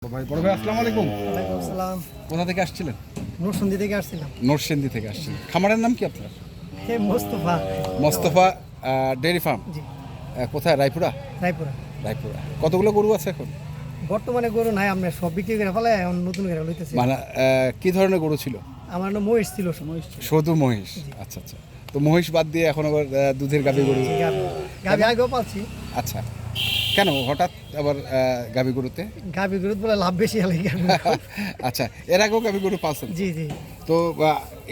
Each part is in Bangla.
বড় ভাই আসসালামু আলাইকুম। ওয়ালাইকুম আসসালাম। কোথা থেকে আসছিলেন? নরসিংদী থেকে আসছিলাম। নরসিংদী থেকে আসছেন। খামারের নাম কি আপনার? হে মোস্তফা। Mostafa dairy farm. জি, কোথায়? রায়পুরা। রায়পুরা। রায়পুরা। কতগুলো গরু আছে এখন? বর্তমানে গরু নাই, আমরা সব বিক্রি করে ফেলে এখন নতুন করে লইতেছি। মানে কি ধরনের গরু ছিল? আমার নাম মহিষ ছিল, মহিষ ছিল। শুধু মহিষ। আচ্ছা আচ্ছা। তো মহিষ বাদ দিয়ে এখন আবার দুধের গাভী গরু। গাভি আগেও পালছি। আচ্ছা, কেন হঠাৎ আবার গাভী গরুতে? গাভি গরু বলে লাভ বেশি হলে আচ্ছা, এর আগেও গাভী গরু পালছেন? জি জি। তো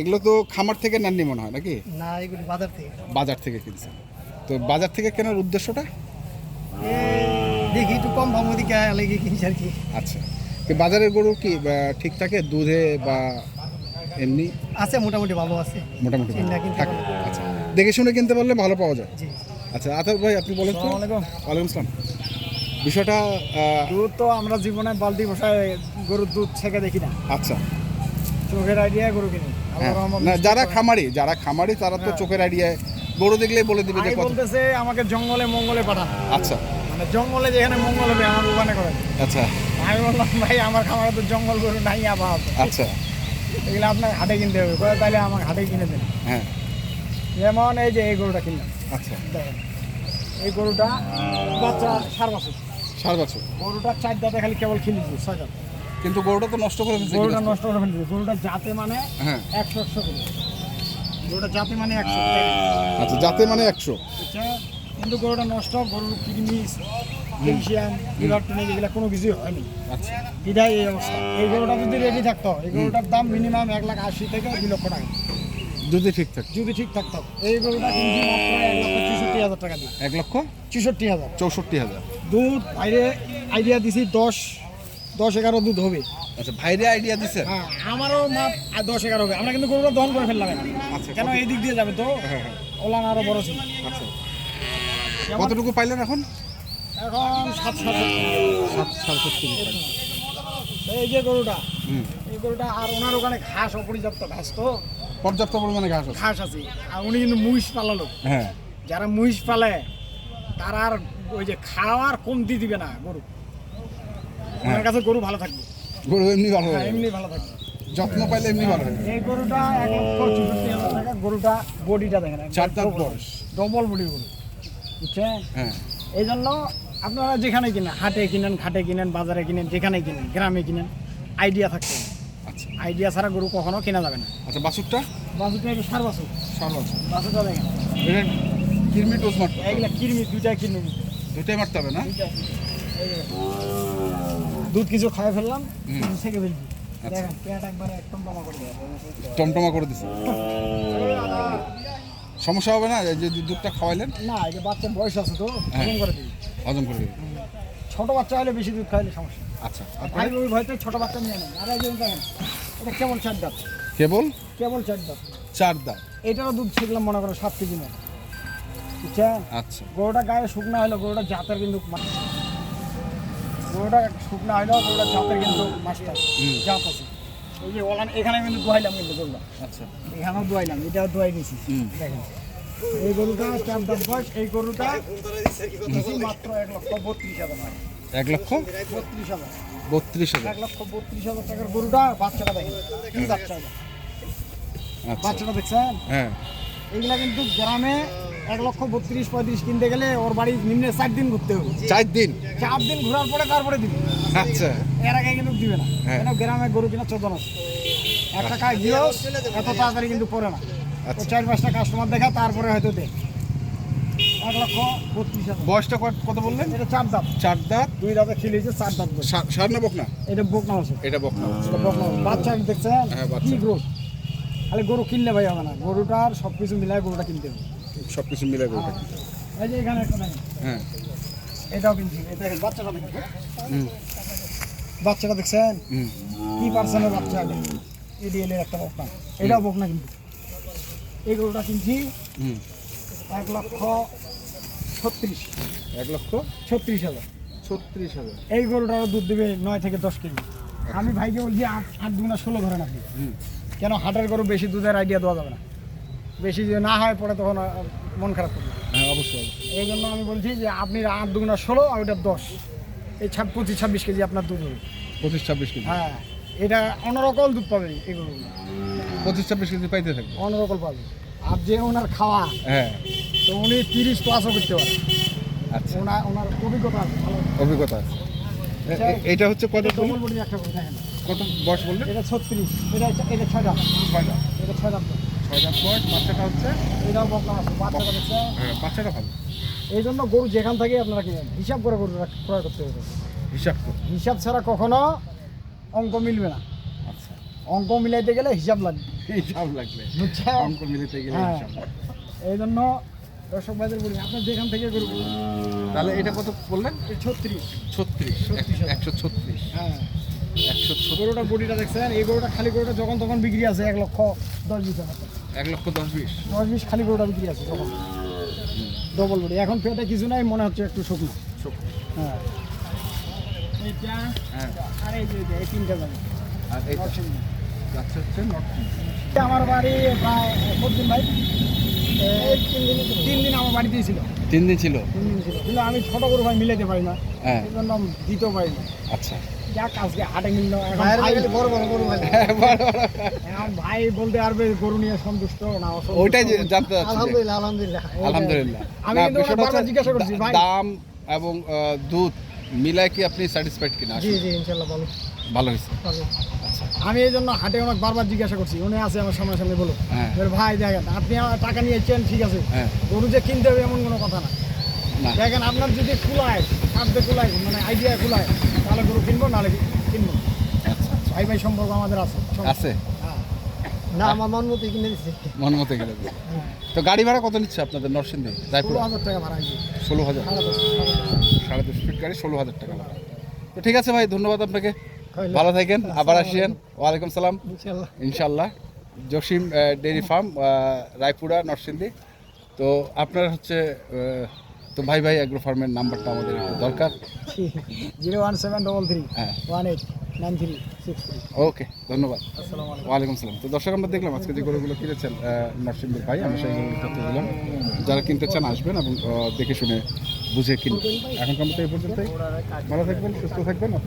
এগুলো তো খামার থেকে নেননি মনে হয় নাকি? না, এগুলি বাজার থেকে। বাজার থেকে কিনছেন। তো বাজার থেকে কেনার উদ্দেশ্যটা? দেখি একটু কম ভাবো দিকে লেগে কিনছি আর কি। আচ্ছা, তো বাজারের গরু কি ঠিক থাকে দুধে বা এমনি? আছে, মোটামুটি ভালো আছে। মোটামুটি চিন্তা কিনতে থাকে। পারলে। আচ্ছা, দেখে শুনে কিনতে পারলে ভালো পাওয়া যায়। জি। আচ্ছা আতার ভাই, আপনি বলেন তো। আসসালামু আলাইকুম। ওয়ালাইকুম আসসালাম। বিষয়টা দুধ তো আমরা জীবনে বালতি বসায় গরুর দুধ ছেঁকে দেখি না, আচ্ছা, চোখের আইডিয়া গরু কিনি। হ্যাঁ। আল্লাহর রহমত। না, যারা খামারি তারা তো চোখের আইডিয়ায় গরু দেখলেই বলে দিবে যে ভাই কত। বলতেছে আমাকে জঙ্গলে মঙ্গলে পাঠান, আচ্ছা মানে জঙ্গলে যেখানে মঙ্গল হবে আমার ওখানে করেন। আচ্ছা আমি বললাম ভাই আমার খামারে তো জঙ্গল গরু নাই, আবার আচ্ছা। এগুলো আপনার হাটে কিনতে হবে। কয় তাহলে আমাকে হাটে কিনে দেন। হ্যাঁ, যেমন এই যে এই গরুটা কিনলাম, আচ্ছা। দেখেন এই গরুটা বাচ্চা 4 বছর। 4 বছর। গরুটা 4 দাঁতে খালি কেবল খিলিছে, 6 দাঁত। কিন্তু গরুটা তো নষ্ট করে দিয়েছে। গরুটা নষ্ট করে ফেলছে। গরুটা জাতে মানে হ্যাঁ। 100 করে। গরুটা জাতে মানে 100। আচ্ছা, যাতে মানে 100। আচ্ছা, কিন্তু গরুটা নষ্ট। গরুর কিডনি, ক্যালসিয়াম, লিভার টনিক এগুলো কোনো কিছুই হয়নি। আচ্ছা বিদায় এই অবস্থা। এই গরুটা যদি রেডি থাকতো, এই গরুটার দাম মিনিমাম 1,80,000 থেকে 2 লক্ষ টাকা যদি ঠিক থাকে। যদি ঠিক থাকতো। এই গরুটা কিনছি মাত্র 1,64,000 টাকা দিয়ে। 1,64,000। 64,000 দুধ বাইরে আইডিয়া দিছি 10-11 দুধ হবে। আচ্ছা, ভাইরে আইডিয়া দিছে। হ্যাঁ, আমারও মাপ 10-11 হবে। আমরা কিন্তু গরুটা দহন করে ফেললাম এখন। আচ্ছা, কেন এই দিক দিয়ে যাবে তো হ্যাঁ হ্যাঁ। ওলান আরো বড় ছিল। আচ্ছা, কতটুকু পাইলেন এখন? এখন 770। এই যে গরুটা, হুম। এই গরুটা আর ওনার ওখানে ঘাস, অপর্যাপ্ত ঘাস, তো পর্যাপ্ত পরিমাণে ঘাস আছে। ঘাস আছে। আর উনি কিন্তু মহিষ পালালো। হ্যাঁ। যারা মহিষ পালে তারা আর ওই যে খাওয়ার কমতি দিবে না গরু। ওনার কাছে গরু ভালো থাকবে। গরু এমনি ভালো হ্যাঁ, হয়। এমনি ভালো থাকবে। যত্ন পাইলে এমনি ভালো হয়। এই গরুটা 1,64,000 টাকা। গরুটা বডিটা দেখেন, 4 দাঁত বয়স। ডবল বডি গরু, বুঝছেন? হ্যাঁ। এই জন্য আপনারা যেখানে কিনেন, হাটে কিনেন, ঘাটে কিনেন, বাজারে কিনেন, যেখানে কিনেন, গ্রামে কিনেন, আইডিয়া থাকতে হবে। আচ্ছা আইডিয়া ছাড়া গরু কখনো কেনা যাবে না। আচ্ছা, বাছুরটা? বাছুরটা এটা 7 বছর। 7 বছর। বাছুরটা দেখেন, এটা কিরমি টোস মারতে হবে। এইগুলা কিরমি, দুইটা কিরমি। দুটাই মারতে হবে না? এই যে দুধ কিছু খাওয়া ফেললাম, হুম। কিছু থেকে ফেলছি। আচ্ছা। দেখেন পেট একবারে একদম জমা করে দেয়। টমটমা করে দিছে। সমস্যা হবে না এই যে দুধটা খাওয়াইলেন? না, এই যে বাচ্চার বয়স আছে তো, হ্যাঁ। হজম করে দিবি। হজম করে দিবে। ছোট বাচ্চা হলে বেশি দুধ খাইলে সমস্যা। আচ্ছা, ভাই ওই ভয়তে ছোট বাচ্চা নিয়ে নেন। আর এই যে দেখেন, এটা কেবল 4 দাঁত, কেবল কেবল 4 দাঁত। 4 দাঁত। এটারও দুধ ছিলাম মনে করো 7 কেজি মতো, বুঝছেন? আচ্ছা গরুটা গায়ে শুকনা হলো, গরুটা জাতের কিন্তু গরুটা শুকনা হলো, গরুটা জাতের কিন্তু মাস্টার জাত আছে। এই যে ওলান এখানে কিন্তু দোয়াইলাম, কিন্তু গরুটা আচ্ছা। এখানেও দোয়াইলাম, এটাও দোয়াই দিছি। দেখেন এই গরুটা 4 দাঁত বয়স। এই গরুটা দিছি মাত্র 1,32,000 টাকা। 1,32,000। 1,32,000 টাকার গরুটা। বাচ্চাটা দেখেন কি বাচ্চা এটা। আচ্ছা। বাচ্চাটা দেখছেন? হ্যাঁ। এইগুলা কিন্তু গ্রামে 1,32,000-35,000 কিনতে গেলে ওর বাড়ির নিম্নে 4 দিন ঘুরতে হবে। 4 দিন। 4 দিন ঘোরার পরে তারপরে দিবে। আচ্ছা এর আগে কিন্তু দিবে না। হ্যাঁ। কেন গ্রামে গরু কিনা 14 আছে। এক টাকায় দিয়েও এত তাড়াতাড়ি কিন্তু পড়ে না। আচ্ছা। 4-5টা কাস্টমার দেখা তারপরে হয়তো দেয়। 1,32,000। বয়সটা কত বললেন? এটা 4 দাঁত। 4 দাঁত। 2 দাঁতে খিলিয়েছে, 4 দাঁত বয়স। সার না বকনা? এটা বকনা আছে। এটা বকনা। এটা বকনা। বাচ্চা দেখছেন হ্যাঁ, বাচ্চা। কি গ্রোথ। খালি গরু কিনলে ভাই হবে না, গরুটার সব কিছু মিলায় গরুটা কিনতে হবে। সবকিছু মিলে গরুটা। এই যে এখানে একটা দেখেন, হ্যাঁ। এটাও কিনছি। এই দেখেন বাচ্চাটা দেখেন, হুম বাচ্চাটা দেখছেন হুম। কি পার্সেন্টের বাচ্চা। এডিএলের একটা বকনা, এটাও বকনা কিন্তু। এই গরুটা কিনছি হুম। 1,36,000। 1,36,000। 36,000। এই গরুটারও দুধ দেবে 9 থেকে 10 কেজি। আমি ভাইকে বলছি 8 দুগুণা 16 ধরেন আপনি। হুম। কেন হাটের গরু বেশি দুধের আইডিয়া দেওয়া যাবে না। বেশি যদি না হয় পরে তখন মন খারাপ করবে। হ্যাঁ, অবশ্যই। এই জন্য আমি বলছি যে আপনি 8 দুগুণা 16 আর ওটা 10, এই 25-26 কেজি আপনার দুধ হবে। 25-26 কেজি। হ্যাঁ, এটা অনরকল দুধ পাবে এগুলো, 25-26 কেজি পাইতে থাকবে। অনরকল পাবে। আর যে ওনার খাওয়া, হ্যাঁ, তো উনি 30 প্লাসও করতে পারে। আচ্ছা, ওনার অভিজ্ঞতা আছে, ভালো। অভিজ্ঞতা আছে। এটা হচ্ছে কত ডবল বডি একটা করে দেখেন। কত বয়স বললেন? এটা 36, এটা 6 দাম, 6 দাঁত। এটা 6 দাম। 6 দাঁত বয়স, বাচ্চাটা হচ্ছে এটাও বকনা আছে, বাচ্চাটা দেখছে। হ্যাঁ, বাচ্চাটা ভালো। এই জন্য গরু যেখান থেকে আপনারা কিনেন হিসাব করে গরু ক্রয় করতে হবে। হিসাব করে। হিসাব ছাড়া কখনো অঙ্ক মিলবে না। আচ্ছা, অঙ্ক মিলাইতে গেলে হিসাব লাগবে, হিসাব লাগবে, বুঝছেন? অঙ্ক মিলাতে গেলে হ্যাঁ, হিসাব লাগবে। এই জন্য দর্শক ভাইদের বলি, আপনার যেখান থেকে গরু তাহলে এটা কত বললেন? 36। 36, 136। হ্যাঁ, 136, গরুটা বডিটা দেখছেন, এই গরুটা খালি গরুটা যখন তখন বিক্রি আছে 1,10,20,000 টাকা। 1,10,20,000। 10-20 খালি গরুটা বিক্রি আছে তখন, ডবল বডি। এখন পেটে কিছু নাই, মনে হচ্ছে একটু শুকনো। হ্যাঁ, এইটা হ্যাঁ, আর এই যে এই তিনটা জানি। আর এটা যাচ্ছে হচ্ছে নর্থ। এটা আমার বাড়ি প্রায় 4 দিন ভাই, 3 দিন আমার বাড়িতেই ছিল। 3 দিন ছিল। 3 দিন ছিল, কিন্তু আমি ছোট গরু ভাই মিলাইতে পারি না, হ্যাঁ, এই জন্য দিতেও পারি না। আচ্ছা। যাক, আজকে হাটে মিলল। এখন ভাই বড় বড় গরু ভাই, এখন ভাই বলতে পারবে গরু নিয়ে সন্তুষ্ট না অসন্তুষ্ট। ওইটাই জানতে চাচ্ছি। আলহামদুলিল্লাহ, আলহামদুলিল্লাহ, আলহামদুলিল্লাহ। আমি না, কিন্তু বিষয়টা বারবার হচ্ছে জিজ্ঞাসা করছি ভাই। দাম এবং দুধ মিলায় কি আপনি স্যাটিসফাইড কিনা? জি জি, ইনশাআল্লাহ ভালো ভালো হয়েছে। ভালো। আচ্ছা, আমি এই জন্য হাটে অনেক বারবার জিজ্ঞাসা করছি, উনি আছে আমার সামনে বলো, হ্যাঁ, বলে, ভাই দেখেন আপনি আমার টাকা নিয়েছেন ঠিক আছে, হ্যাঁ, গরু যে কিনতে হবে এমন কোনো কথা না। না, দেখেন আপনার যদি কুলায়, কাঁদতে কুলায়, মানে আইডিয়া কুলায়, তাহলে গরু কিনবো, নাহলে কিনবো না। আচ্ছা, ভাই ভাই সম্পর্ক আমাদের আছে। আছে, হ্যাঁ। না, আমার মন মতো কিনে দিচ্ছি। মন মতো গেলে। তো গাড়ি ভাড়া কত নিচ্ছে আপনাদের নরসিংদী রায়পুর? 16,000 টাকা ভাড়া আছে। 16,000। 10.5 ফিট গাড়ি, 16,000 টাকা ভাড়া। তো ঠিক আছে ভাই, ধন্যবাদ আপনাকে, ভালো থাকেন, আবার আসিয়েন। ওয়ালাইকুম সালাম। ইনশাআল্লাহ। ইনশাল্লাহ। Jasim dairy farm, Raipura, Narsingdi. তো আপনার হচ্ছে তো ভাই ভাই অ্যাগ্রো ফার্মের নাম্বারটা আমাদের একটু দরকার। 01733 হ্যাঁ, 189363। ওকে, ধন্যবাদ। আসসালামু আলাইকুম। ওয়ালাইকুম সালাম। তো দর্শক, আমরা দেখলাম আজকে যে গরুগুলো কিনেছেন নরসিংদীর ভাই, আমি সেই গরুগুলো তথ্য দিলাম। যারা কিনতে চান আসবেন এবং দেখে শুনে বুঝে কিনবেন। এখনকার মতো এই পর্যন্তই। ভালো থাকবেন, সুস্থ থাকবেন।